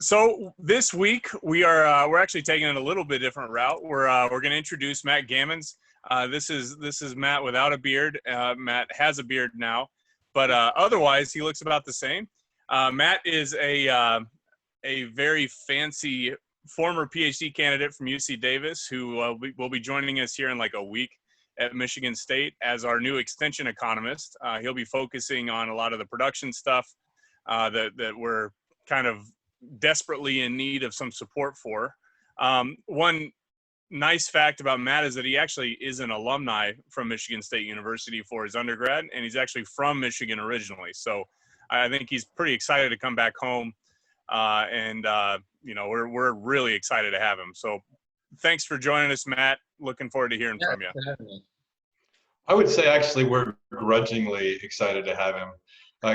So this week we're actually taking it a little bit different route. We're going to introduce Matt Gammans. This is Matt without a beard. Matt has a beard now, but otherwise he looks about the same. Matt is a very fancy former PhD candidate from UC Davis who will be joining us here in like a week at Michigan State as our new extension economist. He'll be focusing on a lot of the production stuff that we're kind of desperately in need of some support for. One nice fact about Matt is that he actually is an alumni from Michigan State University for his undergrad, and he's actually from Michigan originally. So I think he's pretty excited to come back home, and we're really excited to have him. So thanks for joining us, Matt. Looking forward to hearing from you. I would say actually we're grudgingly excited to have him.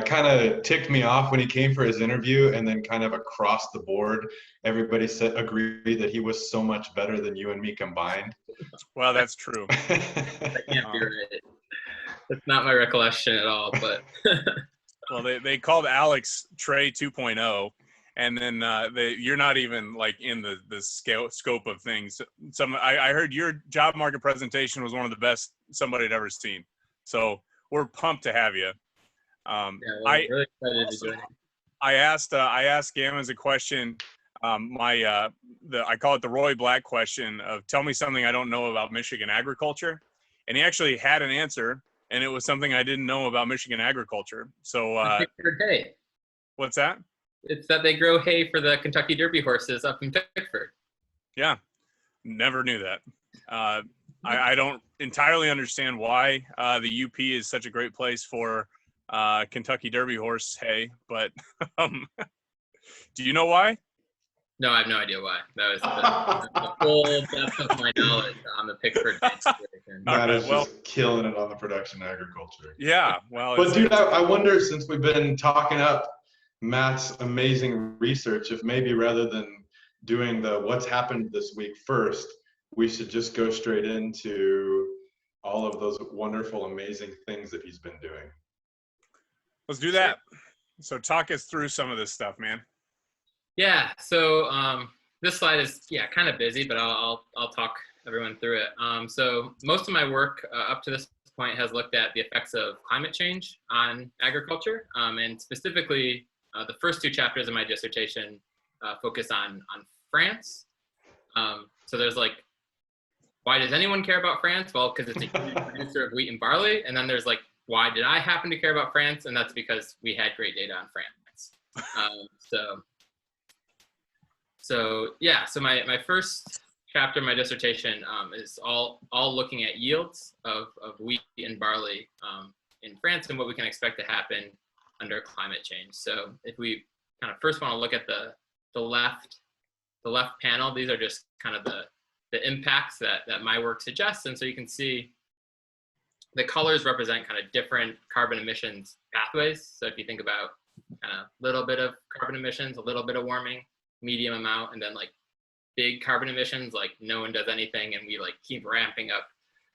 Kind of ticked me off when he came for his interview, and then kind of across the board, everybody agreed that he was so much better than you and me combined. Well, that's true. That can't be right. That's not my recollection at all, but. Well, they called Aleks Trey 2.0, and then you're not even like in the scope of things. I heard your job market presentation was one of the best somebody had ever seen. So we're pumped to have you. We're really excited to join him. I asked Gammans a question. I call it the Roy Black question of tell me something I don't know about Michigan agriculture, and he actually had an answer, and it was something I didn't know about Michigan agriculture. So hay. What's that? It's that they grow hay for the Kentucky Derby horses up in Pickford. Yeah, never knew that. I don't entirely understand why the UP is such a great place for Kentucky Derby horse hay, but do you know why? No, I have no idea why. That was the full depth of my knowledge on the Pickford situation. Matt is just killing it on the production agriculture. Yeah, well. But dude, I wonder, since we've been talking up Matt's amazing research, if maybe rather than doing the what's happened this week first, we should just go straight into all of those wonderful, amazing things that he's been doing. Let's do that. So talk us through some of this stuff, man. Yeah. So this slide is kind of busy, but I'll talk everyone through it. So most of my work up to this point has looked at the effects of climate change on agriculture, and specifically the first two chapters of my dissertation focus on France. So there's like, why does anyone care about France? Well, because it's a huge producer of wheat and barley, and then there's like, why did I happen to care about France? And that's because we had great data on France. So my first chapter of my dissertation is all looking at yields of wheat and barley in France and what we can expect to happen under climate change. So if we kind of first want to look at the left panel, these are just kind of the impacts that my work suggests. And so you can see the colors represent kind of different carbon emissions pathways. So if you think about kind of little bit of carbon emissions, a little bit of warming, medium amount, and then like big carbon emissions, like no one does anything and we like keep ramping up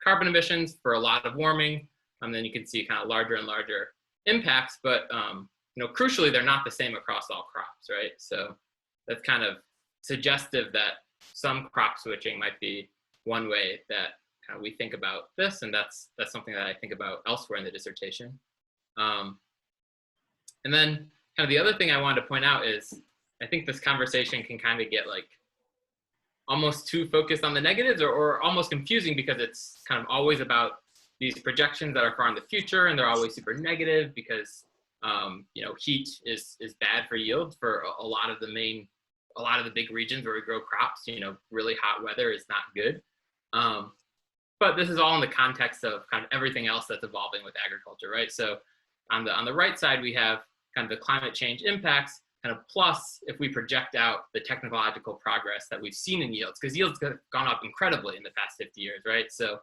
carbon emissions for a lot of warming. And then you can see kind of larger and larger impacts, but crucially, they're not the same across all crops, right? So that's kind of suggestive that some crop switching might be one way that kind of we think about this, and that's something that I think about elsewhere in the dissertation. And then kind of the other thing I wanted to point out is I think this conversation can kind of get like almost too focused on the negatives or almost confusing because it's kind of always about these projections that are far in the future, and they're always super negative because heat is bad for yield for a lot of the big regions where we grow crops. Really hot weather is not good. But this is all in the context of kind of everything else that's evolving with agriculture, right? So on the right side, we have kind of the climate change impacts, kind of plus if we project out the technological progress that we've seen in yields, because yields have gone up incredibly in the past 50 years, right? So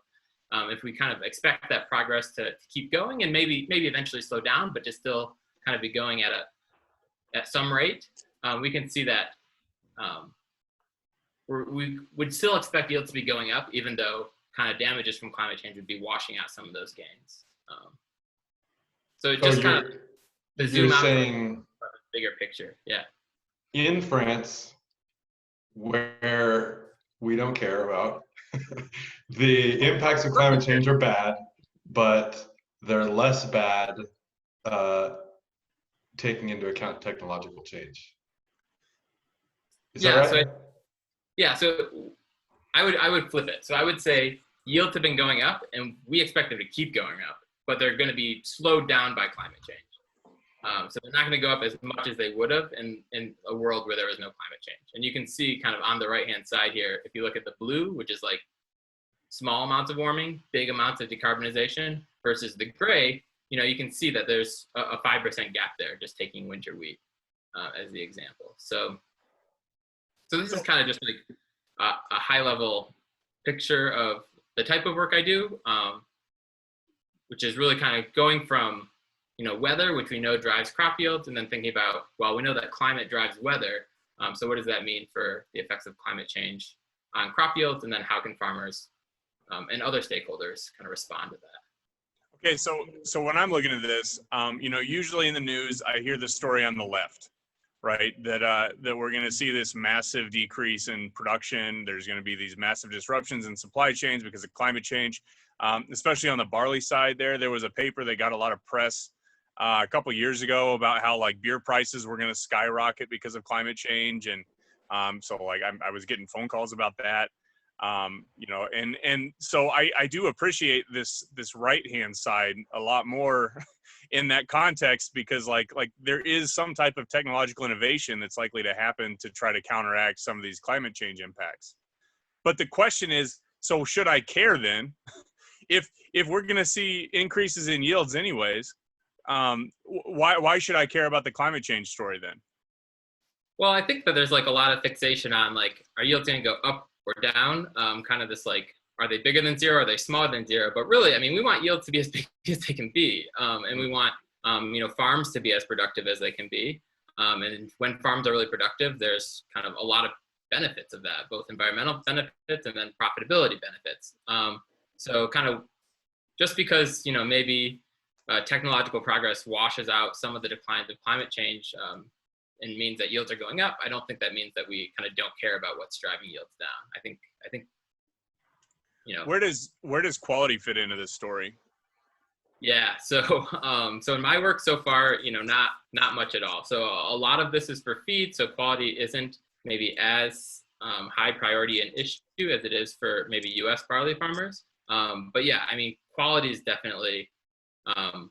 if we kind of expect that progress to keep going and maybe eventually slow down, but to still kind of be going at some rate, we can see that we would still expect yields to be going up, even though kind of damages from climate change would be washing out some of those gains. So it just kind of to zoom out from the bigger picture. Yeah. in France, where we don't care about, the impacts of climate change are bad, but they're less bad uh, taking into account technological change. Is that Yeah. right? So I would flip it. So I would say yields have been going up, and we expect them to keep going up, but they're going to be slowed down by climate change. So they're not going to go up as much as they would have in a world where there was no climate change. And you can see kind of on the right-hand side here, if you look at the blue, which is like small amounts of warming, big amounts of decarbonization, versus the gray, you can see that there's a 5% gap there, just taking winter wheat as the example. So this is kind of just like a high-level picture of the type of work I do, which is really kind of going from weather, which we know drives crop yields, and then thinking about, well, we know that climate drives weather. So what does that mean for the effects of climate change on crop yields, and then how can farmers and other stakeholders kind of respond to that? Okay, so when I'm looking at this, usually in the news, I hear the story on the left, right? That we're going to see this massive decrease in production. There's going to be these massive disruptions in supply chains because of climate change, especially on the barley side. There was a paper that got a lot of press a couple years ago about how like beer prices were going to skyrocket because of climate change, and so like I was getting phone calls about that. And so I do appreciate this right hand side a lot more in that context, because like there is some type of technological innovation that's likely to happen to try to counteract some of these climate change impacts. But the question is, so should I care then? if we're going to see increases in yields anyways, why should I care about the climate change story then? Well, I think that there's like a lot of fixation on like, are yields going to go up or down? Kind of this like, are they bigger than zero? Are they smaller than zero? But really, I mean, we want yields to be as big as they can be, and we want farms to be as productive as they can be. And when farms are really productive, there's kind of a lot of benefits of that, both environmental benefits and then profitability benefits. So kind of just because maybe technological progress washes out some of the declines of climate change and means that yields are going up, I don't think that means that we kind of don't care about what's driving yields down. I think where does quality fit into this story? Yeah, so in my work so far, not much at all. So a lot of this is for feed, so quality isn't maybe as high priority an issue as it is for maybe U.S. barley farmers. But yeah, I mean, quality is definitely, I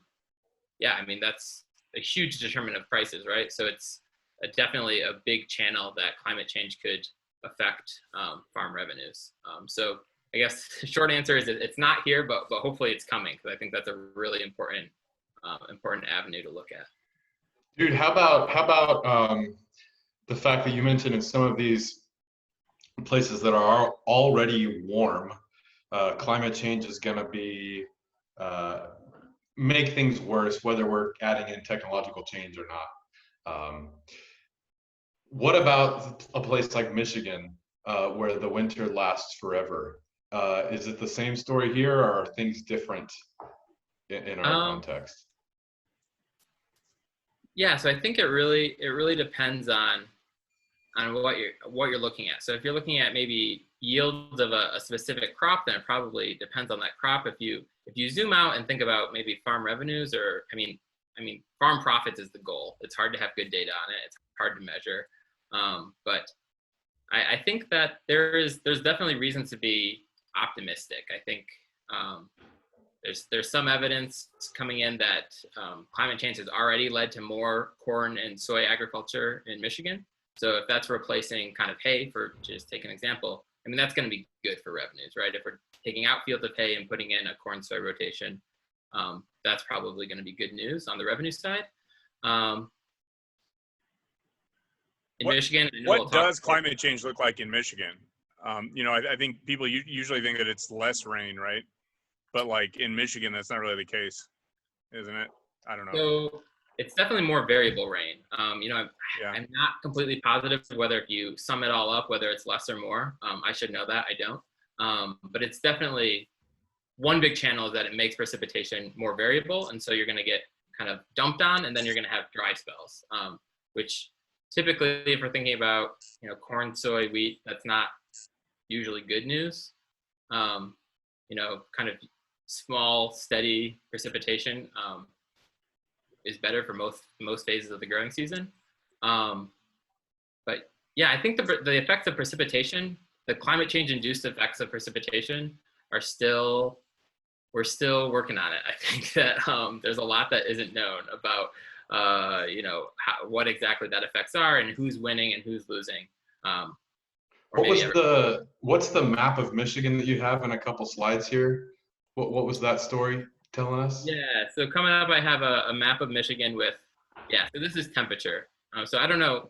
mean, that's a huge determinant of prices, right? So it's definitely a big channel that climate change could affect farm revenues. So I guess the short answer is it's not here, but hopefully it's coming, because I think that's a really important avenue to look at. Dude, how about the fact that you mentioned in some of these places that are already warm, climate change is going to be make things worse, whether we're adding in technological change or not. What about a place like Michigan, where the winter lasts forever? Is it the same story here, or are things different in our context? Yeah, so I think it really depends on what you're looking at. So if you're looking at maybe yields of a specific crop, then it probably depends on that crop. If you zoom out and think about maybe farm revenues, or I mean farm profits is the goal. It's hard to have good data on it. It's hard to measure. But I think that there's definitely reasons to be optimistic. I think there's some evidence coming in that climate change has already led to more corn and soy agriculture in Michigan. So if that's replacing kind of hay, for just take an example, I mean, that's going to be good for revenues, right? If we're taking out fields of hay and putting in a corn soy rotation, that's probably going to be good news on the revenue side. In Michigan, what does climate change look like in Michigan? I think people usually think that it's less rain, right? But like in Michigan, that's not really the case, isn't it? I don't know. So it's definitely more variable rain. I'm not completely positive whether if you sum it all up, whether it's less or more. I should know that, I don't. But it's definitely one big channel is that it makes precipitation more variable. And so you're going to get kind of dumped on, and then you're going to have dry spells, which typically, if we're thinking about, corn, soy, wheat, that's not usually good news. Kind of small, steady precipitation is better for most phases of the growing season. But yeah, I think the effects of precipitation, the climate change induced effects of precipitation we're still working on it. I think that there's a lot that isn't known about, what exactly that effects are and who's winning and who's losing. What's the map of Michigan that you have in a couple slides here? What was that story telling us? Yeah, so coming up, I have a map of Michigan with, so this is temperature. So I don't know,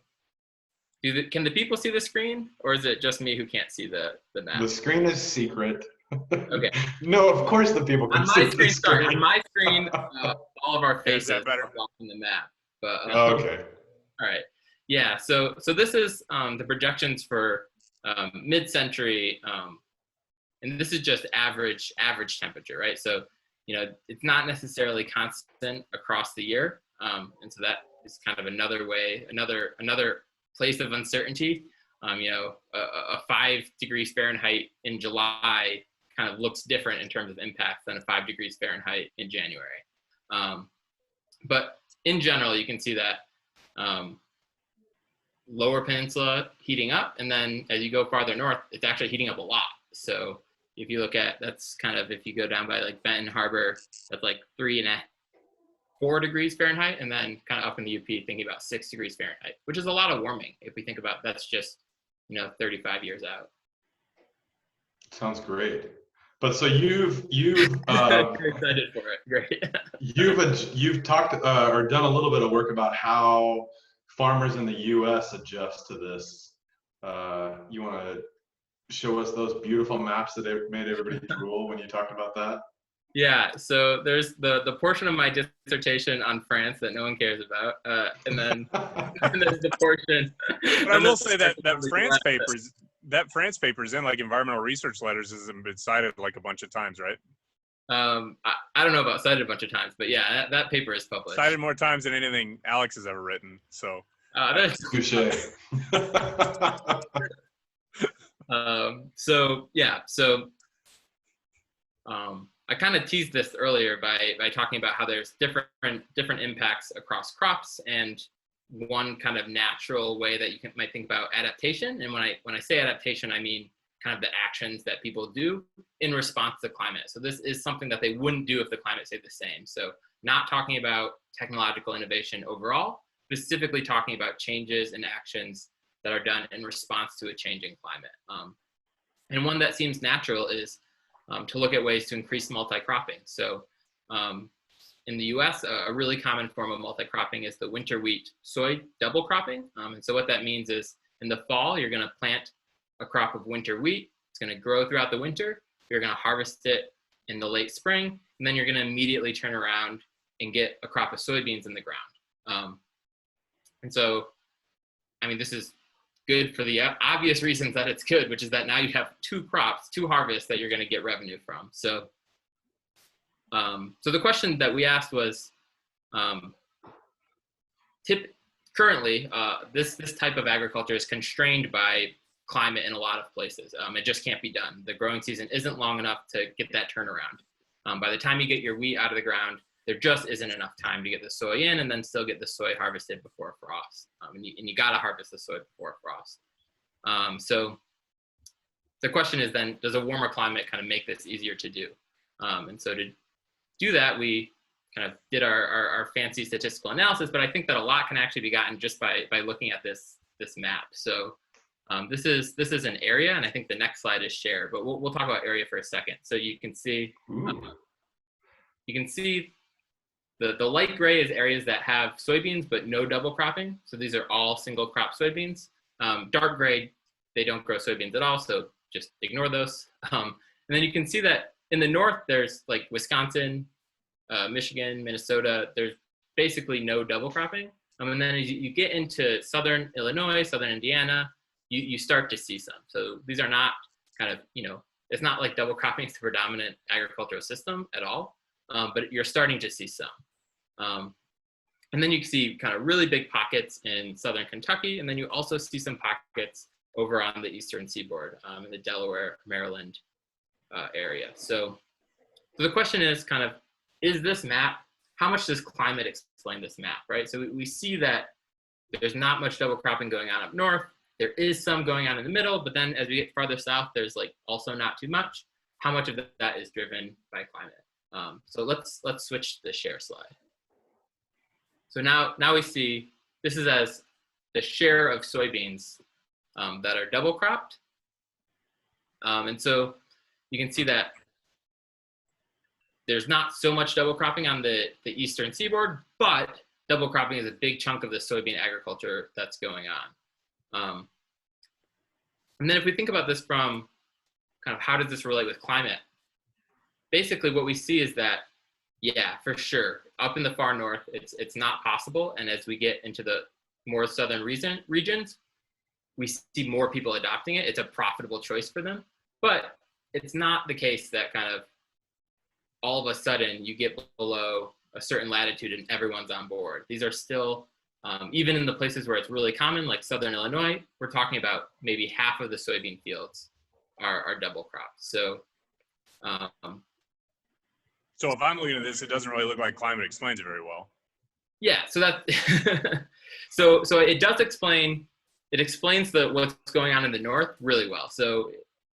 can the people see the screen, or is it just me who can't see the map? The screen is secret. Okay. No, of course the people can see the screen. On my screen, all of our faces are better? blocking the map. But Okay. All right. Yeah. So this is the projections for mid-century, and this is just average temperature, right? So it's not necessarily constant across the year, and so that is kind of another place of uncertainty. A 5 degrees Fahrenheit in July kind of looks different in terms of impact than a 5 degrees Fahrenheit in January. But in general, you can see that lower peninsula heating up, and then as you go farther north, it's actually heating up a lot. So if you look at, that's kind of, if you go down by like Benton Harbor, that's like 4 degrees Fahrenheit, and then kind of up in the UP thinking about 6 degrees Fahrenheit, which is a lot of warming if we think about that's just 35 years out. Sounds great. But so you've Very excited for it. Great. you've talked or done a little bit of work about how farmers in the U.S. adjust to this. You want to show us those beautiful maps that made everybody drool when you talked about that? Yeah, so there's the portion of my dissertation on France that no one cares about, and then there's the portion. But I will say that France paper's in like environmental research letters has been cited like a bunch of times, right? I don't know about cited a bunch of times, but yeah, that paper is published. Cited more times than anything Aleks has ever written. So. Touché. I kind of teased this earlier by talking about how there's different impacts across crops, and one kind of natural way that you might think about adaptation. And when I say adaptation, I mean kind of the actions that people do in response to climate. So this is something that they wouldn't do if the climate stayed the same. So not talking about technological innovation overall, specifically talking about changes and actions that are done in response to a changing climate. And one that seems natural is to look at ways to increase multicropping. So in the US, a really common form of multicropping is the winter wheat soy double cropping. And so what that means is in the fall, you're going to plant a crop of winter wheat. It's going to grow throughout the winter. You're going to harvest it in the late spring, and then you're going to immediately turn around and get a crop of soybeans in the ground. And so, I mean, this is good for the obvious reasons that it's good, which is that now you have 2 crops, 2 harvests that you're going to get revenue from. So, so the question that we asked was, currently, this type of agriculture is constrained by climate in a lot of places. It just can't be done. The growing season isn't long enough to get that turnaround. By the time you get your wheat out of the ground, there just isn't enough time to get the soy in and then still get the soy harvested before frost. And you got to harvest the soy before frost. So the question is then, does a warmer climate kind of make this easier to do? And so to do that, we kind of did our fancy statistical analysis, but I think that a lot can actually be gotten just by looking at this map. So this is an area, and I think the next slide is share, but we'll talk about area for a second. So you can see the light gray is areas that have soybeans but no double cropping. So these are all single crop soybeans. Dark gray, they don't grow soybeans at all, so just ignore those. And then you can see that in the north, there's like Wisconsin, Michigan, Minnesota, there's basically no double cropping. And then as you get into southern Illinois, southern Indiana, you start to see some. So these are not kind of, it's not like double cropping is the predominant agricultural system at all, but you're starting to see some. And then you see kind of really big pockets in southern Kentucky, and then you also see some pockets over on the eastern seaboard in the Delaware, Maryland area. So the question is kind of, is this map, how much does climate explain this map, right? So we see that there's not much double cropping going on up north. There is some going on in the middle, but then as we get farther south, there's like also not too much. How much of that is driven by climate? So let's switch to the share slide. So now we see, this is as the share of soybeans that are double cropped. And so you can see that there's not so much double cropping on the eastern seaboard, but double cropping is a big chunk of the soybean agriculture that's going on. And then if we think about this from kind of how does this relate with climate, basically what we see is that, yeah, for sure, up in the far north, it's not possible. And as we get into the more southern regions, we see more people adopting it. It's a profitable choice for them. But it's not the case that kind of all of a sudden you get below a certain latitude and everyone's on board. These are still, even in the places where it's really common, like southern Illinois, we're talking about maybe half of the soybean fields are double cropped. So, so if I'm looking at this, it doesn't really look like climate explains it very well. Yeah, so that, so it does explain, it explains what's going on in the north really well. So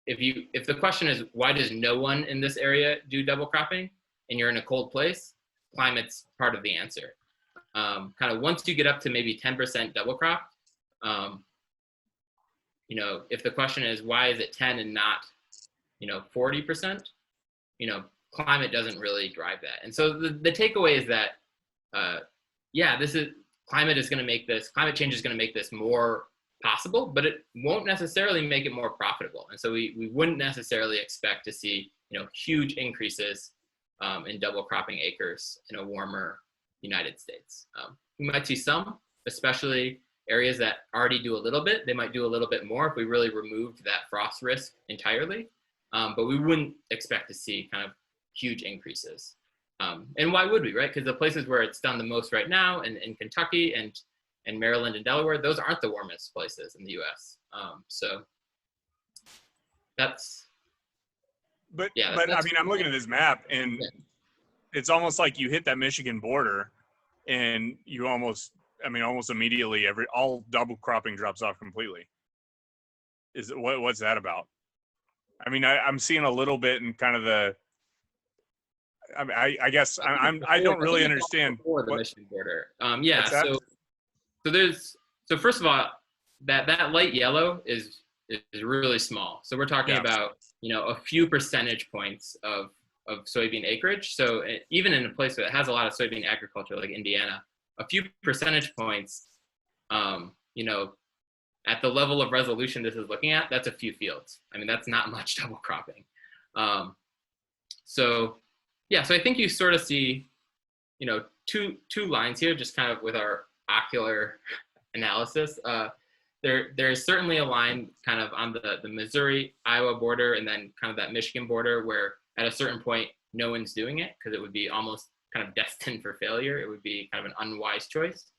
if the question is, why does no one in this area do double cropping and you're in a cold place, climate's part of the answer. Kind of once you get up to maybe 10% double crop, you know, if the question is, why is it 10 and not, you know, 40%, you know, climate doesn't really drive that. And so the takeaway is that, yeah, climate change is going to make this more possible, but it won't necessarily make it more profitable. And so we wouldn't necessarily expect to see, you know, huge increases in double cropping acres in a warmer United States. We might see some, especially areas that already do a little bit. They might do a little bit more if we really removed that frost risk entirely, but we wouldn't expect to see kind of huge increases. And why would we, right? Because the places where it's done the most right now, in Kentucky and Maryland and Delaware, those aren't the warmest places in the U.S. So that's. But yeah, but I mean, I'm looking at this map, and it's almost like you hit that Michigan border, and you almost immediately all double cropping drops off completely. What's that about? I mean, I'm seeing a little bit in kind of the. I mean, I guess I don't really understand. Before the Michigan border. Yeah. So first of all, that light yellow is really small. So we're talking about, you know, a few percentage points of soybean acreage. So even in a place that has a lot of soybean agriculture like Indiana, a few percentage points, you know, at the level of resolution this is looking at, that's a few fields. I mean, that's not much double cropping. So yeah, so I think you sort of see, you know, two lines here, just kind of with our ocular analysis. There's certainly a line kind of on the Missouri-Iowa border and then kind of that Michigan border where at a certain point, no one's doing it because it would be almost kind of destined for failure. It would be kind of an unwise choice.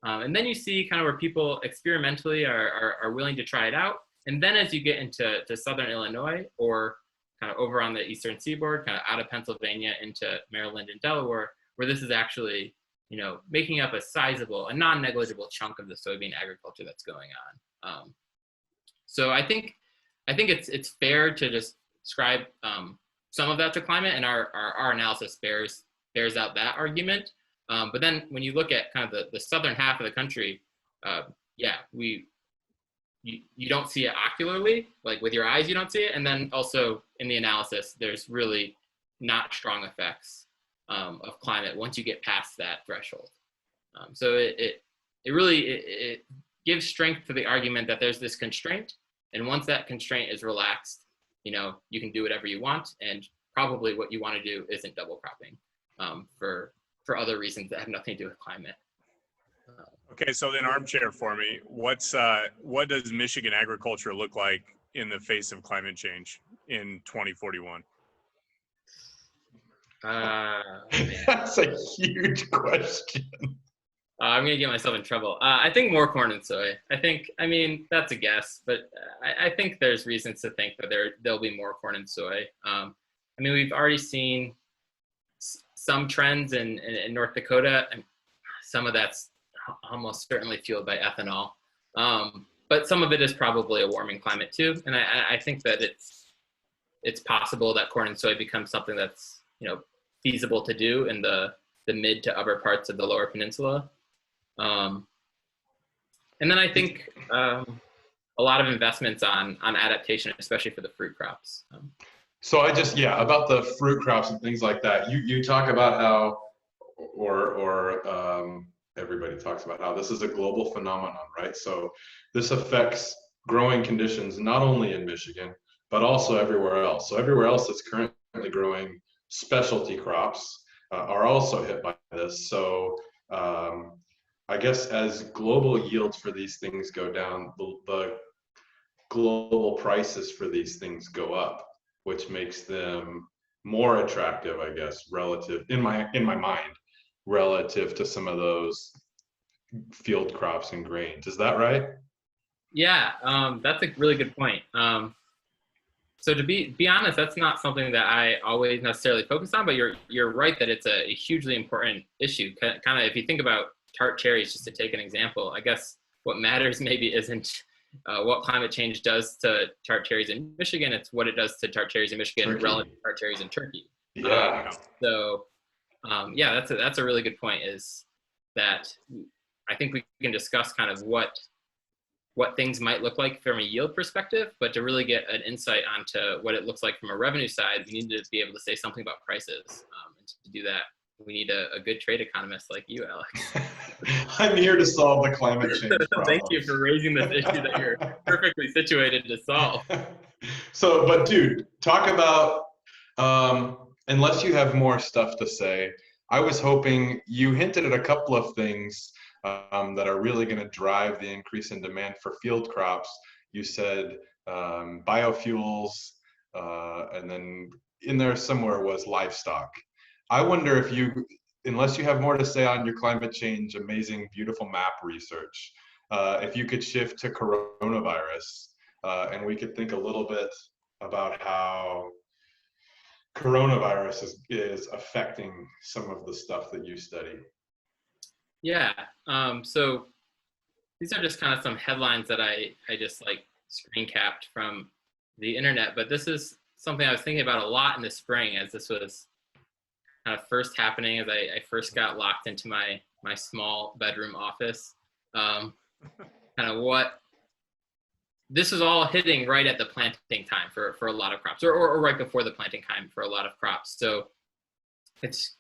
And then you see kind of where people experimentally are willing to try it out. And then as you get into southern Illinois or kind of over on the eastern seaboard, kind of out of Pennsylvania into Maryland and Delaware, where this is actually, you know, making up a non-negligible chunk of the soybean agriculture that's going on. So I think it's fair to just ascribe some of that to climate, and our analysis bears out that argument. But then when you look at kind of the southern half of the country, yeah, you don't see it ocularly, like with your eyes, you don't see it. And then also in the analysis, there's really not strong effects of climate once you get past that threshold. So it really gives strength to the argument that there's this constraint. And once that constraint is relaxed, you know, you can do whatever you want. And probably what you want to do isn't double cropping for other reasons that have nothing to do with climate. Okay, so then armchair for me. What does Michigan agriculture look like in the face of climate change in 2041? That's a huge question. I'm going to get myself in trouble. I think more corn and soy. I mean, that's a guess, but I think there's reasons to think that there'll be more corn and soy. I mean, we've already seen some trends in North Dakota, and some of that's almost certainly fueled by ethanol. But some of it is probably a warming climate too. And I think that it's possible that corn and soy become something that's, feasible to do in the mid to upper parts of the lower peninsula. And then I think a lot of investments on adaptation, especially for the fruit crops. So about the fruit crops and things like that, you talk about how, or everybody talks about how this is a global phenomenon, right? So this affects growing conditions, not only in Michigan, but also everywhere else. So everywhere else that's currently growing specialty crops are also hit by this. So I guess as global yields for these things go down, the global prices for these things go up, which makes them more attractive, I guess, relative in my mind, relative to some of those field crops and grains. Is that right? Yeah, that's a really good point. So to be honest, that's not something that I always necessarily focus on, but you're right that it's a hugely important issue. Kind of if you think about tart cherries, just to take an example, I guess what matters maybe isn't what climate change does to tart cherries in Michigan, it's what it does to tart cherries in Michigan relative to tart cherries in Turkey. Yeah. Yeah, that's a really good point, is that I think we can discuss kind of what things might look like from a yield perspective, but to really get an insight onto what it looks like from a revenue side, we need to be able to say something about prices. And to do that, we need a good trade economist like you, Alex. I'm here to solve the climate change problem. Thank you for raising this issue that you're perfectly situated to solve. So, but dude, talk about, unless you have more stuff to say, I was hoping you hinted at a couple of things that are really going to drive the increase in demand for field crops. You said biofuels, and then in there somewhere was livestock. I wonder if unless you have more to say on your climate change, amazing, beautiful map research, if you could shift to coronavirus, and we could think a little bit about how coronavirus is affecting some of the stuff that you study. Yeah. So these are just kind of some headlines that I just like screen capped from the internet, but this is something I was thinking about a lot in the spring as this was kind of first happening, as I first got locked into my small bedroom office. Kind of what this was all hitting right at the planting time for a lot of crops, or right before the planting time for a lot of crops. So it's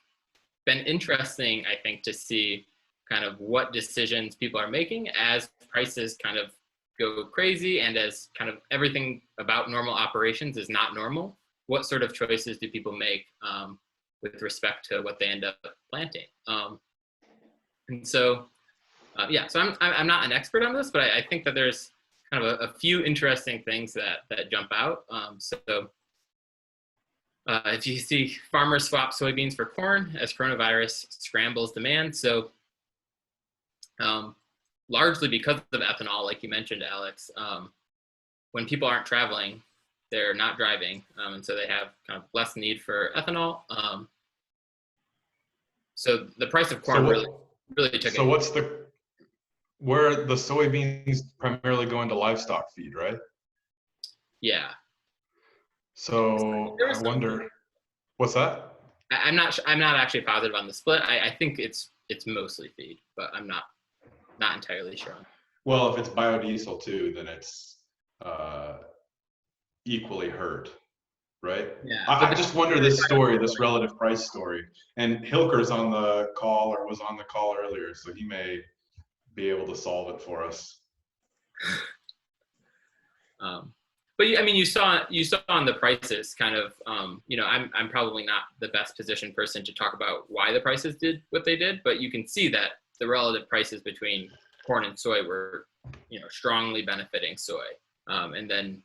been interesting, I think, to see kind of what decisions people are making as prices kind of go crazy and as kind of everything about normal operations is not normal. What sort of choices do people make with respect to what they end up planting? And so, so I'm not an expert on this, but I think that there's kind of a few interesting things that jump out. If you see farmers swap soybeans for corn as coronavirus scrambles demand. So largely because of ethanol, like you mentioned, Alex, when people aren't traveling, they're not driving. And so they have kind of less need for ethanol. So the price of corn really took it. So where the soybeans primarily go into livestock feed, right? Yeah. So I wonder, what's that? I'm not actually positive on the split. I think it's mostly feed, but I'm not entirely sure. Well, if it's biodiesel too, then it's equally hurt, right? Yeah. I just wonder this relative price story. And Hilker's on the call, or was on the call earlier, so he may be able to solve it for us. But I mean, you saw on the prices kind of, I'm probably not the best positioned person to talk about why the prices did what they did, but you can see that the relative prices between corn and soy were, strongly benefiting soy. And then,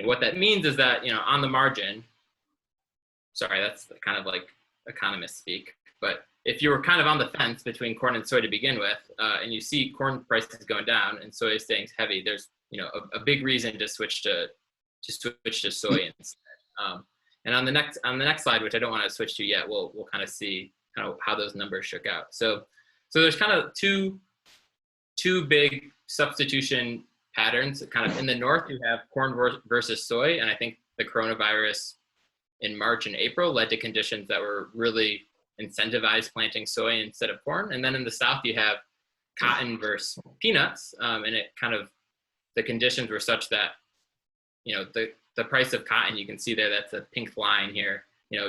what that means is that, on the margin, sorry, that's kind of like economist speak, but if you were kind of on the fence between corn and soy to begin with, and you see corn prices going down and soy staying heavy, there's a big reason to switch to soy instead. And on the next slide, which I don't want to switch to yet, we'll kind of see kind of how those numbers shook out. So there's kind of two big substitution patterns. Kind of in the north, you have corn versus soy, and I think the coronavirus in March and April led to conditions that were really incentivized planting soy instead of corn. And then in the south, you have cotton versus peanuts, and it kind of, the conditions were such that the price of cotton, you can see there, that's a pink line here,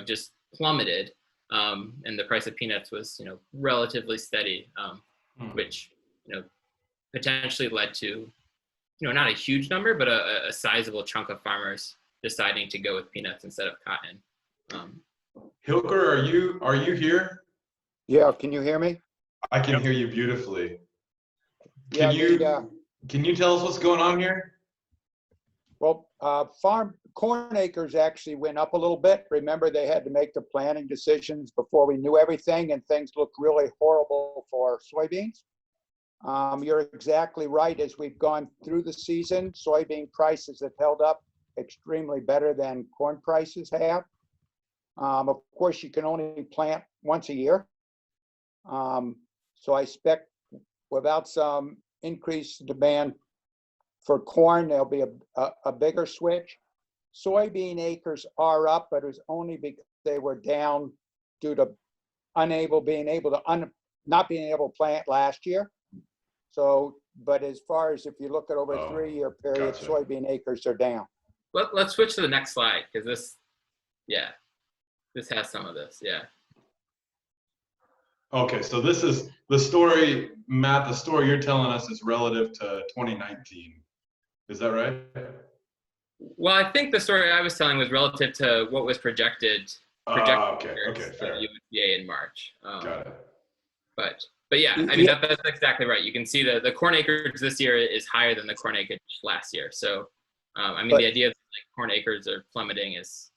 just plummeted, and the price of peanuts was relatively steady, which potentially led to not a huge number, but a sizable chunk of farmers deciding to go with peanuts instead of cotton. Hilker, are you here? Yeah, can you hear me? I can hear you beautifully. Yeah, Can you tell us what's going on here? well, farm corn acres actually went up a little bit. Remember, they had to make the planting decisions before we knew everything, and things looked really horrible for soybeans. You're exactly right. As we've gone through the season, soybean prices have held up extremely better than corn prices have. Of course, you can only plant once a year. So I expect without some increased demand for corn, there'll be a bigger switch. Soybean acres are up, but it was only because they were down due to not being able to plant last year. So, but as far as if you look at over a 3-year period, gotcha. soybean acres are down. Let's switch to the next slide, because this has some of this, Okay, so this is the story, Matt, the story you're telling us is relative to 2019. Is that right? Well, I think the story I was telling was relative to what was projected Okay, fair. USDA in March. Got it. But yeah, I mean, that's exactly right. You can see the corn acreage this year is higher than the corn acreage last year. So, I mean, the idea that corn acres are plummeting is,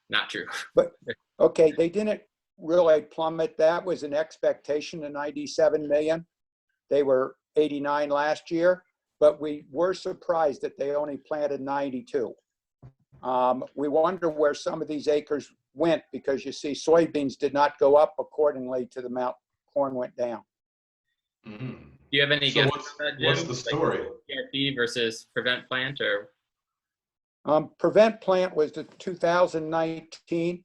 not true. But okay, they didn't really plummet. That was an expectation of 97 million. They were 89 last year, but we were surprised that they only planted 92. We wonder where some of these acres went, because you see soybeans did not go up accordingly to the amount corn went down. Mm-hmm. Do you have any guess? What's the story? PRP versus prevent plant, or? Prevent plant was the 2019.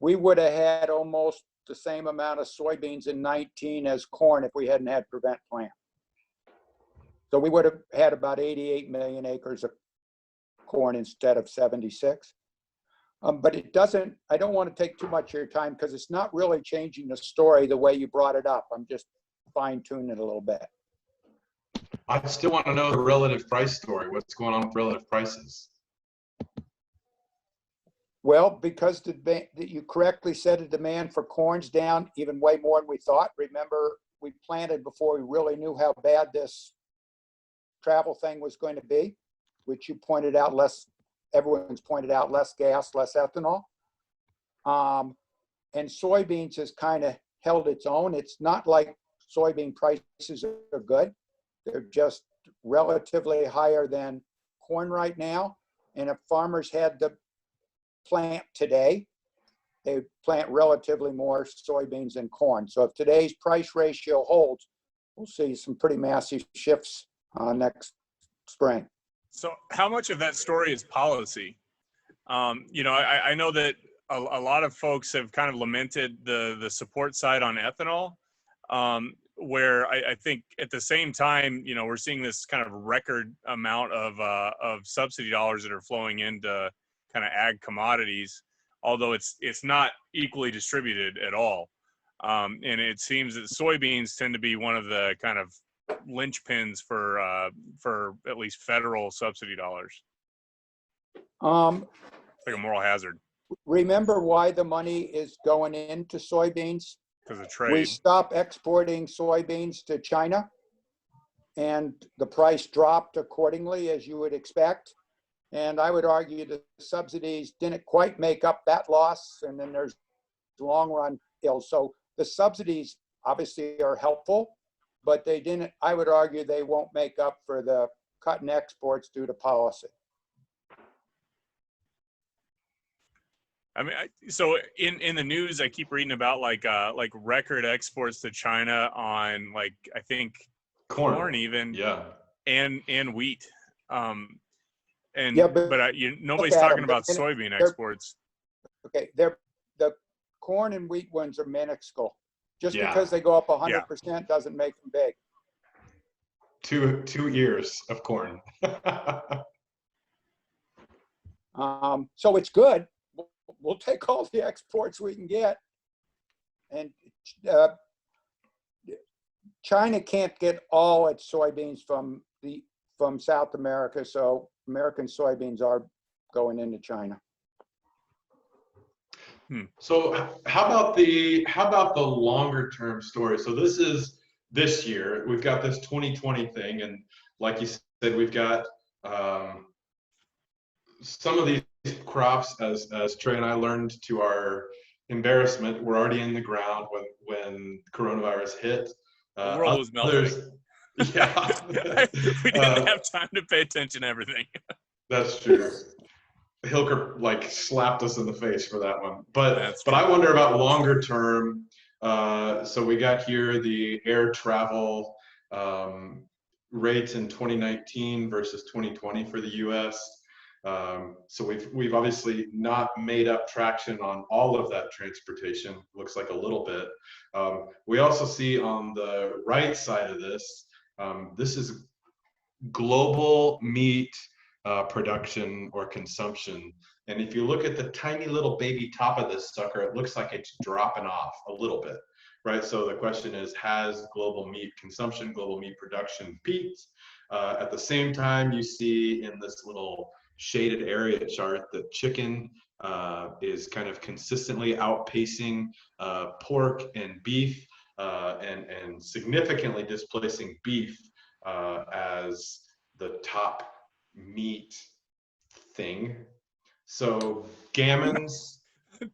We would have had almost the same amount of soybeans in 19 as corn if we hadn't had prevent plant. So we would have had about 88 million acres of corn instead of 76. But it doesn't, I don't want to take too much of your time, because it's not really changing the story the way you brought it up. I'm just fine-tuning it a little bit. I still want to know the relative price story. What's going on with relative prices? Well, because you correctly said the demand for corn's down even way more than we thought. Remember, we planted before we really knew how bad this travel thing was going to be, which you pointed out, everyone's pointed out, less gas, less ethanol. And soybeans has kind of held its own. It's not like soybean prices are good. They're just relatively higher than corn right now. And if farmers had to plant today, they would plant relatively more soybeans than corn. So if today's price ratio holds, we'll see some pretty massive shifts next spring. So how much of that story is policy? I know that a lot of folks have kind of lamented the support side on ethanol, where I think at the same time, we're seeing this kind of record amount of subsidy dollars that are flowing into kind of ag commodities, although it's not equally distributed at all. And it seems that soybeans tend to be one of the kind of linchpins for at least federal subsidy dollars. It's like a moral hazard. Remember why the money is going into soybeans? Because of trade. We stopped exporting soybeans to China, and the price dropped accordingly, as you would expect. And I would argue the subsidies didn't quite make up that loss, and then there's long run ills. So the subsidies obviously are helpful, but they didn't, I would argue they won't make up for the cut in exports due to policy. I mean, so in the news, I keep reading about like record exports to China on like, I think corn even, yeah, and wheat. And Yeah, but nobody's look at talking them. about soybean exports. Okay, the corn and wheat ones are minuscule. Just Yeah. because they go up 100% doesn't make them big. two ears of corn. So it's good. We'll take all the exports we can get. And China can't get all its soybeans from South America, so American soybeans are going into China. So how about the longer term story? So this year we've got this 2020 thing, and like you said, we've got some of these crops, as Trey and I learned to our embarrassment, were already in the ground when coronavirus hit. The world was melting. Yeah, we didn't have time to pay attention to everything. That's true. Hilker like slapped us in the face for that one. But true. I wonder about longer term. So we got here the air travel rates in 2019 versus 2020 for the U.S. So we've obviously not made up traction on all of that transportation. Looks like a little bit. We also see on the right side of this, this is global meat production or consumption. And if you look at the tiny little baby top of this sucker, it looks like it's dropping off a little bit, right? So the question is, has global meat consumption, global meat production peaked? At the same time, you see in this little shaded area chart that chicken is kind of consistently outpacing pork and beef and significantly displacing beef as the top meat thing. So Gammans,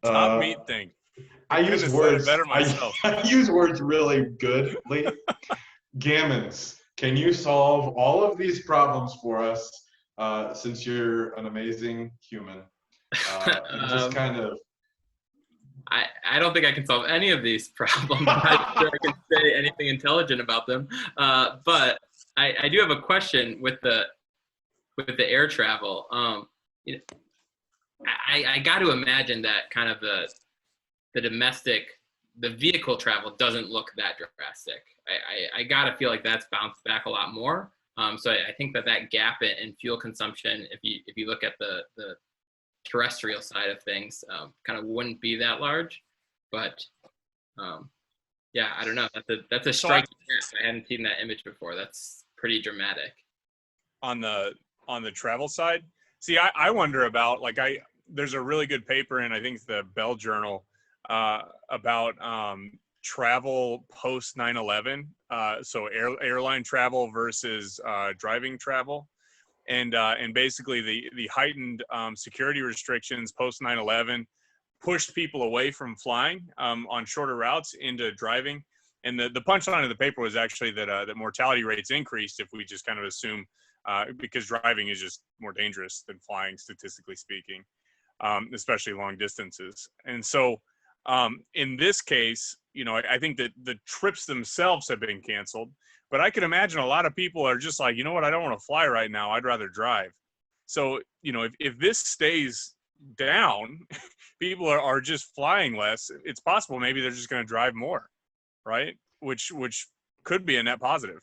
top meat thing. I use words better myself. I use words really goodly. Gammans, can you solve all of these problems for us? Since you're an amazing human, just kind of. I don't think I can solve any of these problems. I'm not sure I can say anything intelligent about them. But I do have a question with the air travel. You know, I got to imagine that kind of the domestic, the vehicle travel doesn't look that drastic. I got to feel like that's bounced back a lot more. So I think that gap in fuel consumption, if you look at the terrestrial side of things, kind of wouldn't be that large. But yeah, I don't know. That's a striking gap. I hadn't seen that image before. That's pretty dramatic. On the travel side, see, I wonder about there's a really good paper in, I think it's the Bell Journal, about travel post 9/11. So airline travel versus driving travel, and basically the heightened security restrictions post 9/11 pushed people away from flying on shorter routes into driving. And the punchline of the paper was actually that mortality rates increased if we just kind of assume because driving is just more dangerous than flying, statistically speaking, especially long distances. And so in this case, I think that the trips themselves have been canceled, but I can imagine a lot of people are just like, you know what, I don't want to fly right now. I'd rather drive. So, if this stays down, people are just flying less. It's possible maybe they're just going to drive more, right? Which could be a net positive.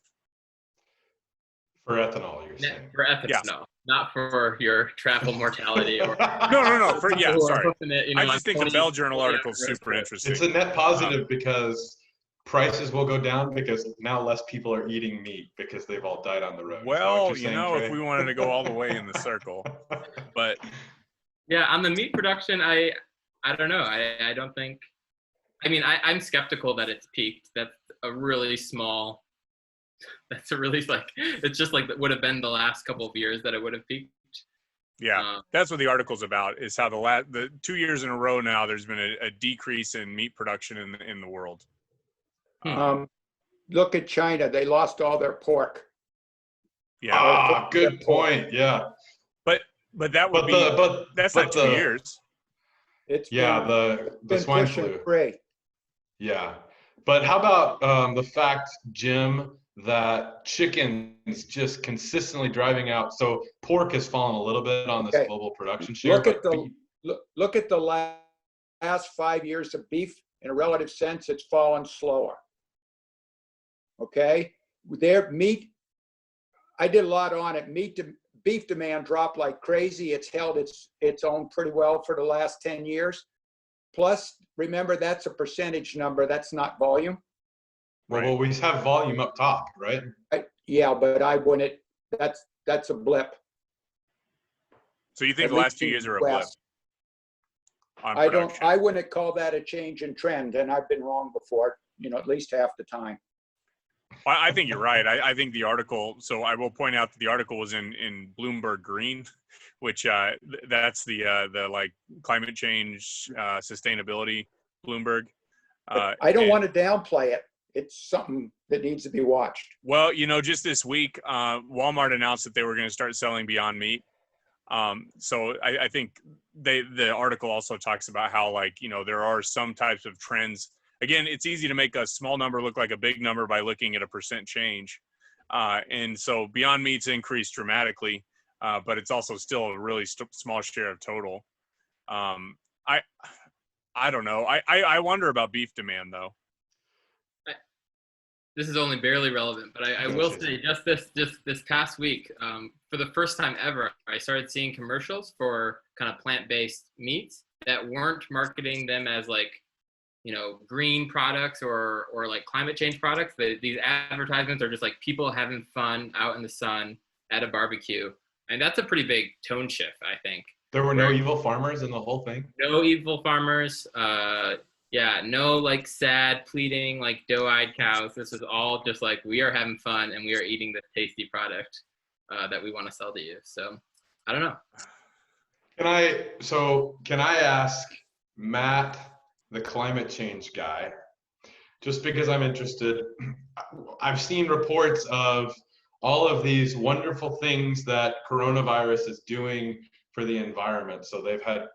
For ethanol, you're saying? For ethanol, yeah. No, not for your travel mortality. Or no. Sorry. At, I just think the Bell Journal article is super interesting. It's a net positive because prices will go down because now less people are eating meat because they've all died on the road. Well, if we wanted to go all the way in the circle, but yeah, on the meat production, I don't know. I don't think. I mean, I'm skeptical that it's peaked. That's a really small. That's a really it's just like that would have been the last couple of years that it would have peaked. Yeah, that's what the article's about, is how the 2 years in a row now there's been a decrease in meat production in the world. Look at China. They lost all their pork. Yeah. Good point. Yeah. But that would that's not 2 years. It's the been swine pushing flu. 3. Yeah. But how about the fact, Jim, that chickens just consistently driving out? So pork has fallen a little bit on this global production share. Look at the last 5 years of beef. In a relative sense, it's fallen slower. Okay, their meat. I did a lot on it. Beef demand dropped like crazy. It's held its own pretty well for the last 10 years. Plus, remember, that's a percentage number. That's not volume. Well, we have volume up top, right? Yeah, but I wouldn't. That's a blip. So you think the last 2 years are a blip? I wouldn't call that a change in trend, and I've been wrong before. At least half the time. I think you're right. I think the article. So I will point out that the article was in Bloomberg Green, which that's the like climate change sustainability Bloomberg. I don't want to downplay it. It's something that needs to be watched. Well, just this week, Walmart announced that they were going to start selling Beyond Meat. So I think the article also talks about how, like, there are some types of trends. Again, it's easy to make a small number look like a big number by looking at a percent change. And so Beyond Meat's increased dramatically, but it's also still a really small share of total. I don't know. I wonder about beef demand, though. This is only barely relevant, but I will say just this past week, for the first time ever, I started seeing commercials for kind of plant-based meats that weren't marketing them as like, green products or like climate change products. These advertisements are just like people having fun out in the sun at a barbecue. And that's a pretty big tone shift, I think. There were no evil farmers in the whole thing? No evil farmers. No like sad, pleading, like doe-eyed cows. This is all just like, we are having fun and we are eating this tasty product that we want to sell to you. So I don't know. Can I ask Matt, the climate change guy, just because I'm interested? I've seen reports of all of these wonderful things that coronavirus is doing for the environment. So they've had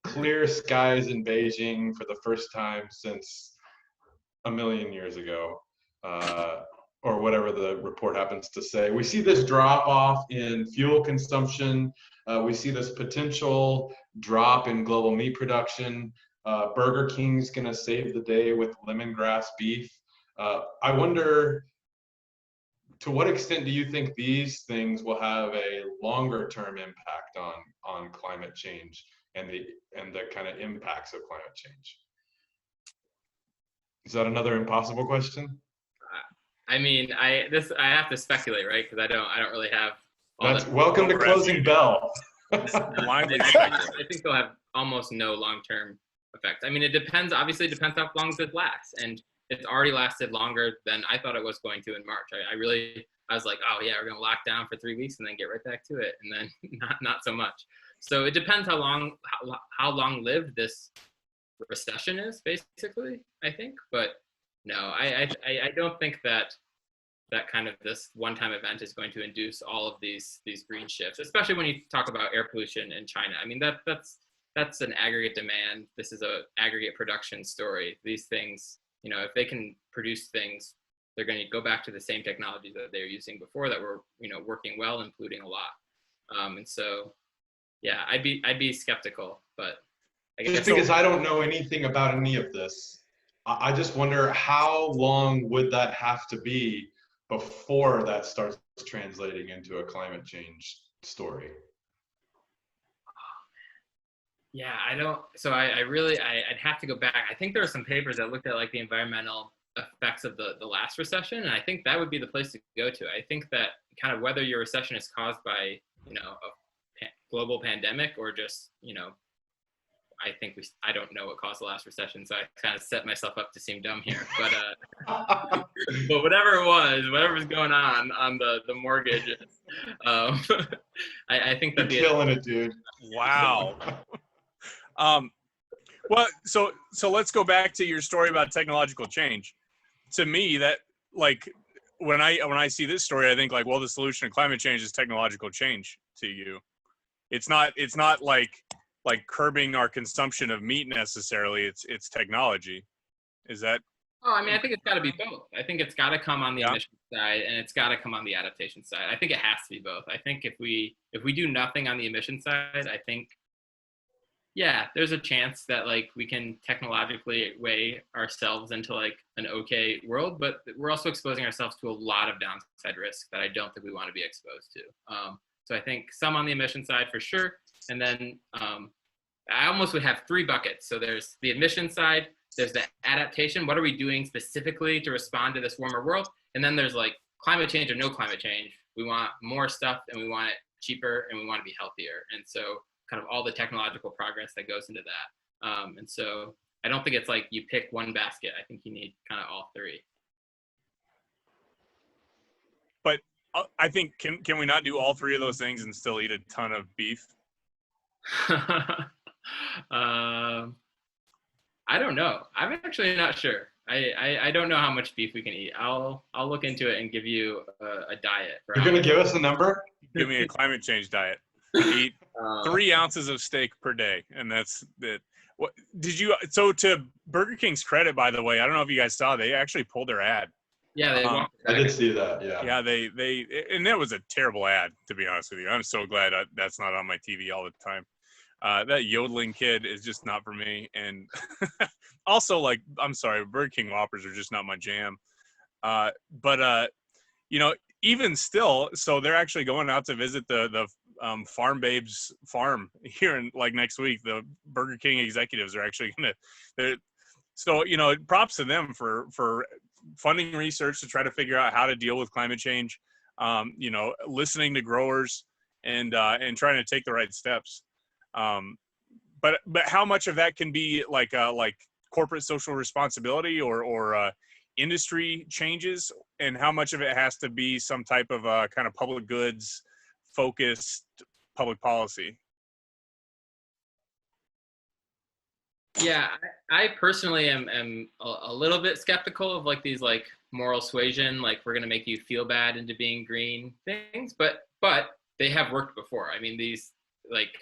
clear skies in Beijing for the first time since a million years ago, or whatever the report happens to say. We see this drop off in fuel consumption. We see this potential drop in global meat production. Burger King's gonna save the day with lemongrass beef. I wonder, to what extent do you think these things will have a longer term impact on climate change and the kind of impacts of climate change? Is that another impossible question? I mean, I have to speculate, right? Because I don't really have. Welcome to Closing Bell. I think they'll have almost no long-term effects. I mean, it depends. Obviously, it depends how long this lasts, and it's already lasted longer than I thought it was going to in March. I was like, oh yeah, we're gonna lock down for 3 weeks and then get right back to it, and then not so much. So it depends how long-lived this recession is, basically, I think. But no, I don't think that kind of this one-time event is going to induce all of these green shifts, especially when you talk about air pollution in China. I mean, that's an aggregate demand. This is a aggregate production story. These things, if they can produce things, they're going to go back to the same technologies that they were using before that were, working well and polluting a lot. And so, yeah, I'd be skeptical, but I guess just because I don't know anything about any of this, I just wonder how long would that have to be before that starts translating into a climate change story? Yeah, I don't. So I'd have to go back. I think there are some papers that looked at like the environmental effects of the last recession, and I think that would be the place to go to. I think that kind of whether your recession is caused by a global pandemic or just I don't know what caused the last recession, so I kind of set myself up to seem dumb here. But but whatever it was, whatever was going on the mortgage, I think You're that killing it, dude. Wow. Well, so let's go back to your story about technological change. To me, that like when I see this story, I think like, well, the solution to climate change is technological change to you. It's not like curbing our consumption of meat necessarily. It's technology. Is that? Oh, I mean, I think it's got to be both. I think it's got to come on the emission side, and it's got to come on the adaptation side. I think it has to be both. I think if we do nothing on the emission side, I think, yeah, there's a chance that like we can technologically weigh ourselves into like an okay world, but we're also exposing ourselves to a lot of downside risk that I don't think we want to be exposed to. So I think some on the emission side for sure, and then I almost would have three buckets. So there's the emission side, there's the adaptation. What are we doing specifically to respond to this warmer world? And then there's like climate change or no climate change. We want more stuff and we want it cheaper and we want to be healthier. And so kind of all the technological progress that goes into that. And so I don't think it's like you pick one basket. I think you need kind of all three. But I think can we not do all three of those things and still eat a ton of beef? I don't know. I'm actually not sure. I don't know how much beef we can eat. I'll look into it and give you a diet. You're going to give us a number? Give me a climate change diet. Eat 3 ounces of steak per day, and that's it. What did you? So to Burger King's credit, by the way, I don't know if you guys saw, they actually pulled their ad. Yeah, I did see that. Yeah. Yeah, they and that was a terrible ad, to be honest with you. I'm so glad that's not on my TV all the time. That yodeling kid is just not for me. And also, like, I'm sorry, Burger King Whoppers are just not my jam. But you know, even still, so they're actually going out to visit the Farm Babes farm here in like next week. The Burger King executives are actually so, you know, props to them for funding research to try to figure out how to deal with climate change, you know, listening to growers and trying to take the right steps. But how much of that can be like corporate social responsibility or industry changes, and how much of it has to be some type of kind of public goods focused public policy? Yeah, I personally am a little bit skeptical of like these like moral suasion, like we're gonna make you feel bad into being green things, but they have worked before. I mean, these like,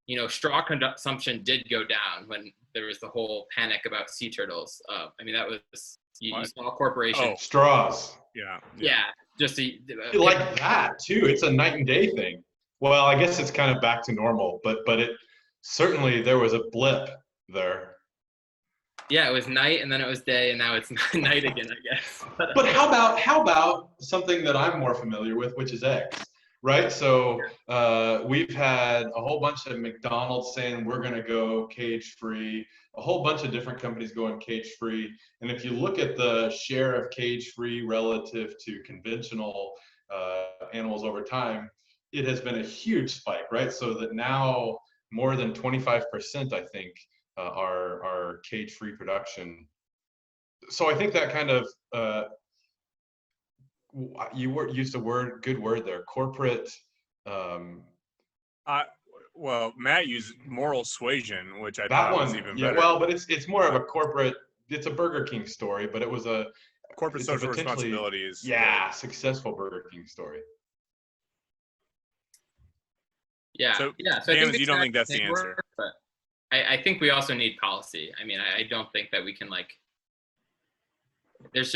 you know, straw consumption did go down when there was the whole panic about sea turtles. I mean, that was you saw corporations. Straws. Yeah, just like that too. It's a night and day thing. Well, I guess it's kind of back to normal, but it certainly there was a blip there. Yeah, it was night and then it was day and now it's night again, I guess. But how about something that I'm more familiar with, which is eggs, right? So we've had a whole bunch of McDonald's saying we're going to go cage free, a whole bunch of different companies going cage free. And if you look at the share of cage free relative to conventional animals over time, it has been a huge spike, right? So that now more than 25%, I think, are cage-free production. So I think that kind of used a good word there, corporate. Well, Matt used moral suasion, which I that thought one was even yeah better. Well, but it's more of a corporate. It's a Burger King story, but it was a corporate social responsibility is successful Burger King story. Yeah. So, yeah. So Gammans, you don't think that's the answer? But I think we also need policy. I mean, I don't think that we can like. There's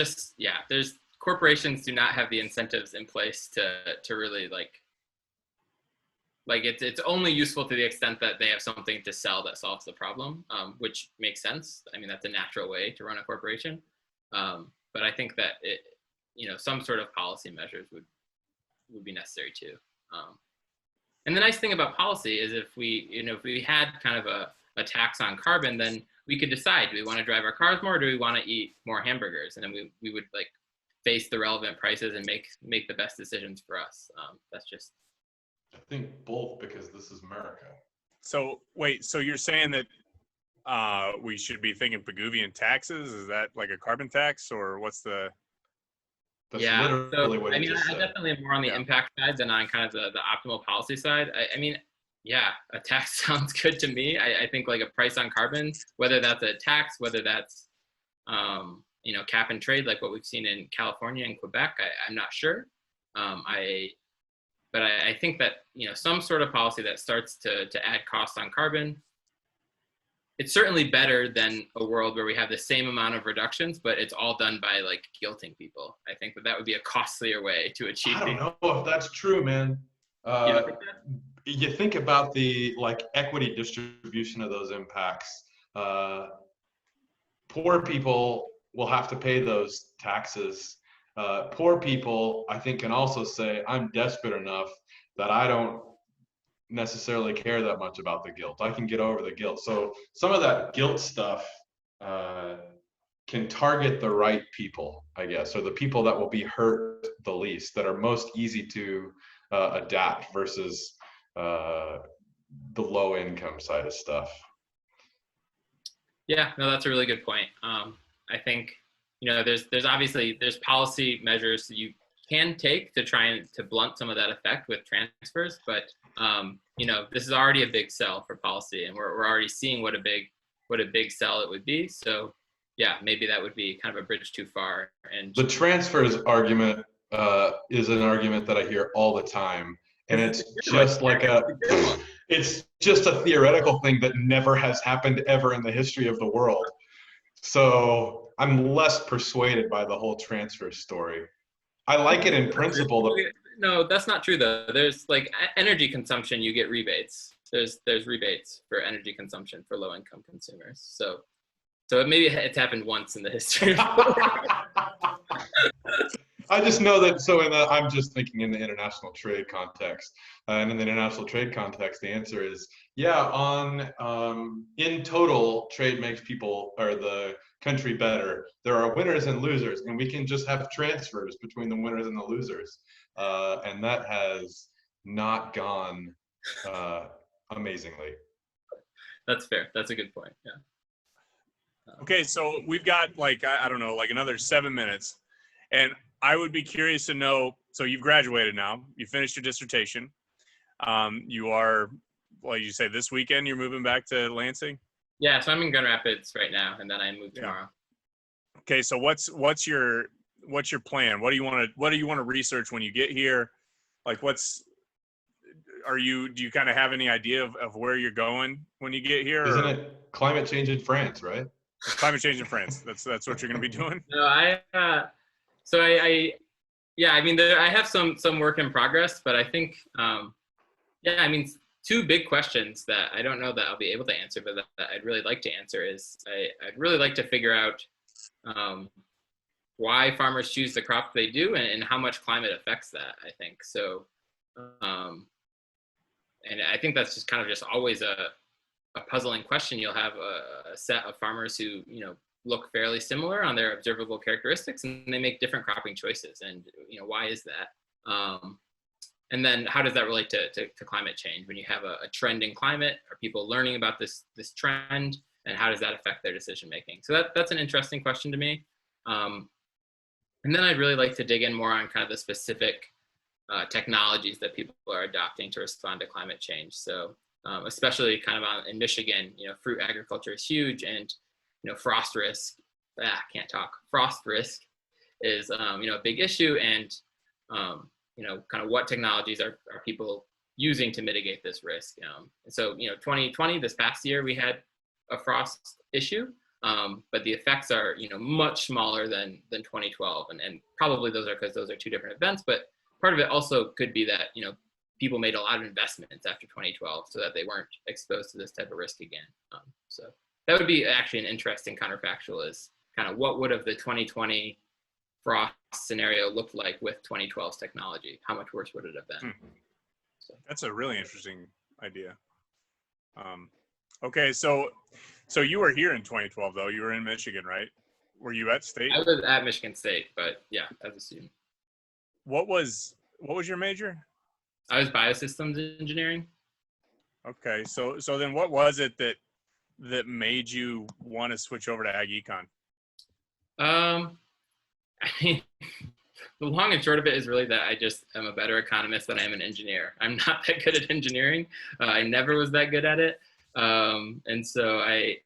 corporations do not have the incentives in place to really like it's only useful to the extent that they have something to sell that solves the problem, which makes sense. I mean, that's a natural way to run a corporation. But I think that some sort of policy measures would be necessary too. And the nice thing about policy is if we had kind of a tax on carbon, then we could decide, do we want to drive our cars more or do we want to eat more hamburgers? And then we would like face the relevant prices and make the best decisions for us. That's just. I think both, because this is America. So wait, so you're saying that we should be thinking Pigouvian taxes? Is that like a carbon tax, or what's the? That's Yeah. literally So, what I he mean, just I said. definitely am more on the Yeah. impact side than on kind of the optimal policy side. I mean, yeah, a tax sounds good to me. I think like a price on carbon, whether that's a tax, whether that's, you know, cap and trade, like what we've seen in California and Quebec, I'm not sure. But I think that, you know, some sort of policy that starts to add costs on carbon, it's certainly better than a world where we have the same amount of reductions, but it's all done by like guilting people. I think that that would be a costlier way to achieve. I don't know if that's true, man. You don't think that? You think about the like equity distribution of those impacts. Poor people will have to pay those taxes. Poor people, I think, can also say, I'm desperate enough that I don't necessarily care that much about the guilt. I can get over the guilt. So some of that guilt stuff can target the right people, I guess, or the people that will be hurt the least, that are most easy to adapt versus the low income side of stuff. Yeah, no, that's a really good point. I think, you know, there's obviously policy measures that you can take to try and to blunt some of that effect with transfers, but you know, this is already a big sell for policy, and we're already seeing what a big sell it would be. So yeah, maybe that would be kind of a bridge too far. And the transfers argument is an argument that I hear all the time, and it's just like it's just a theoretical thing that never has happened ever in the history of the world. So I'm less persuaded by the whole transfer story. I like it in principle. No, that's not true though. There's like energy consumption, you get rebates. There's rebates for energy consumption for low income consumers. So maybe it's happened once in the history of the world. I just know that. So I'm just thinking in the international trade context, and in the international trade context, the answer is yeah. In total, trade makes people or the country better. There are winners and losers, and we can just have transfers between the winners and the losers, and that has not gone amazingly. That's fair. That's a good point. Yeah. Okay, so we've got like I don't know, like another 7 minutes, and I would be curious to know. So you've graduated now. You finished your dissertation. You are, well, you say this weekend you're moving back to Lansing. Yeah, so I'm in Grand Rapids right now, and then I move tomorrow. Okay, so what's your plan? What do you want to research when you get here? Like, do you kind of have any idea of where you're going when you get here? Isn't it climate change in France, right? It's climate change in France. That's what you're going to be doing. No, I mean, I have some work in progress, but I think, yeah, I mean, two big questions that I don't know that I'll be able to answer, but that I'd really like to answer is I'd really like to figure out why farmers choose the crop they do and how much climate affects that, I think. So, and I think that's just kind of just always a puzzling question. You'll have a set of farmers who, you know, look fairly similar on their observable characteristics, and they make different cropping choices. And, you know, why is that? And then how does that relate to climate change? When you have a trend in climate, are people learning about this trend, and how does that affect their decision making? So that's an interesting question to me. And then I'd really like to dig in more on kind of the specific technologies that people are adopting to respond to climate change. So especially kind of in Michigan, you know, fruit agriculture is huge, and, you know, frost risk is, you know, a big issue. And, you know, kind of what technologies are people using to mitigate this risk? And so, you know, 2020, this past year, we had a frost issue, but the effects are, you know, much smaller than 2012. And probably those are because those are two different events, but part of it also could be that, you know, people made a lot of investments after 2012 so that they weren't exposed to this type of risk again. So that would be actually an interesting counterfactual, is kind of what would have the 2020 frost scenario looked like with 2012's technology? How much worse would it have been? So. That's a really interesting idea. Okay, so you were here in 2012 though. You were in Michigan, right? Were you at State? I was at Michigan State, but yeah, as a student. What was your major? I was biosystems engineering. Okay, so then what was it that that made you want to switch over to ag econ? I mean, the long and short of it is really that I just am a better economist than I am an engineer. I'm not that good at engineering. I never was that good at it. And so I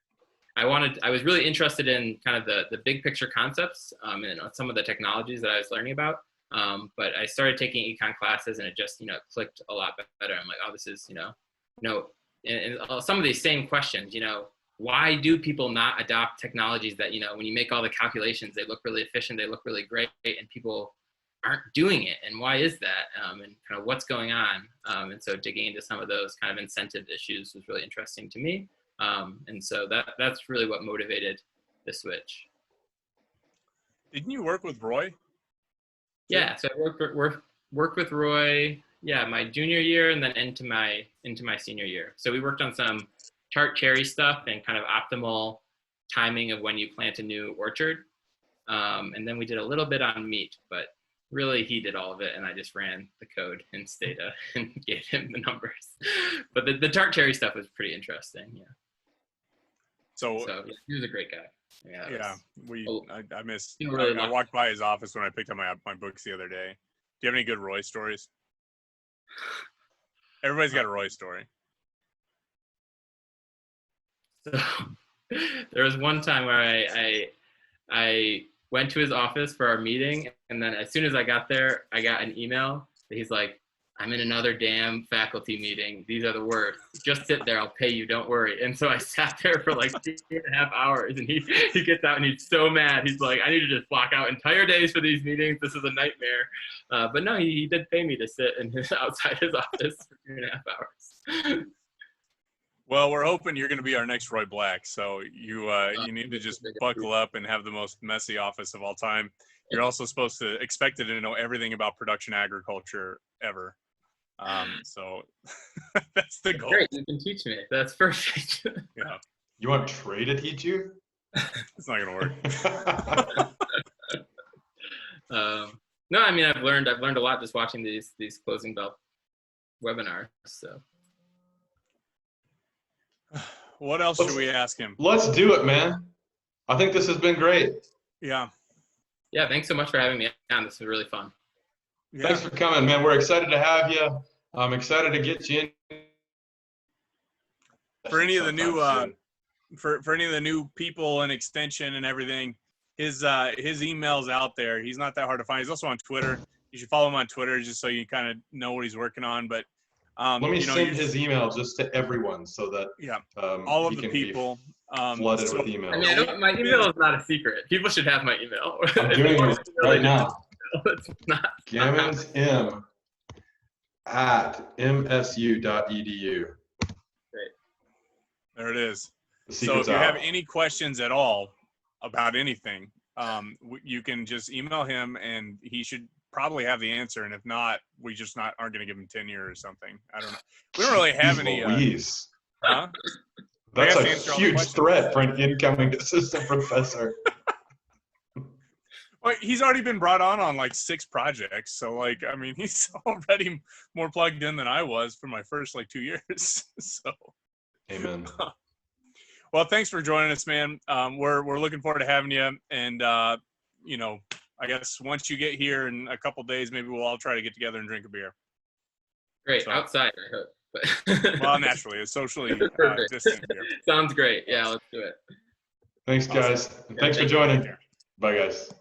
was really interested in kind of the big picture concepts and some of the technologies that I was learning about. But I started taking econ classes and it just, clicked a lot better. I'm like, oh, this is, and some of these same questions, why do people not adopt technologies that, when you make all the calculations, they look really efficient, they look really great, and people aren't doing it? And why is that? And kind of what's going on? And so digging into some of those kind of incentive issues was really interesting to me. And so that's really what motivated the switch. Didn't you work with Roy? Yeah, so I worked with Roy, my junior year and then into my senior year. So we worked on some tart cherry stuff and kind of optimal timing of when you plant a new orchard. And then we did a little bit on meat, but really he did all of it and I just ran the code in Stata and gave him the numbers. But the tart cherry stuff was pretty interesting, yeah. So yeah, he was a great guy. Yeah, I missed. Really I walked by his office when I picked up my books the other day. Do you have any good Roy stories? Everybody's got a Roy story. So there was one time where I went to his office for our meeting, and then as soon as I got there, I got an email that he's like, I'm in another damn faculty meeting. These are the words. Just sit there. I'll pay you. Don't worry. And so I sat there for like 2.5 hours, and he gets out and he's so mad. He's like, I need to just block out entire days for these meetings. This is a nightmare. But no, he did pay me to sit outside his office for 2.5 hours. Well, we're hoping you're going to be our next Roy Black. So you need to just buckle up and have the most messy office of all time. You're also expected to know everything about production agriculture ever. So that's the goal. Great, you can teach me. That's perfect. Yeah. You want Trey to teach you? It's not gonna work. No, I mean I've learned a lot just watching these closing bell webinars. So what else should we ask him? Let's do it, man. I think this has been great. Yeah. Yeah, thanks so much for having me on. This was really fun. Yeah. Thanks for coming, man. We're excited to have you. I'm excited to get you in. For any of the new for any of the new people in extension and everything, his email's out there. He's not that hard to find. He's also on Twitter. You should follow him on Twitter just so you kind of know what he's working on. But let me send his email just to everyone so that all of the people flooded with emails. I mean, my email is not a secret. People should have my email. I'm doing it right now. It's not. Gammans M at msu.edu. Great. There it is. So if you have any questions at all about anything, you can just email him and he should probably have the answer. And if not, we just aren't going to give him tenure or something. I don't know. We don't really have any. Huh? That's a huge threat for an incoming assistant professor. Well, he's already been brought on like 6 projects. So like, I mean, he's already more plugged in than I was for my first like 2 years. So. Amen. Well, thanks for joining us, man. We're looking forward to having you. And, I guess once you get here in a couple days, maybe we'll all try to get together and drink a beer. Great. So, outside, I hope. Well, naturally, it's socially distant here. Sounds great. Yeah, let's do it. Thanks, guys. Thanks for joining. Bye, guys.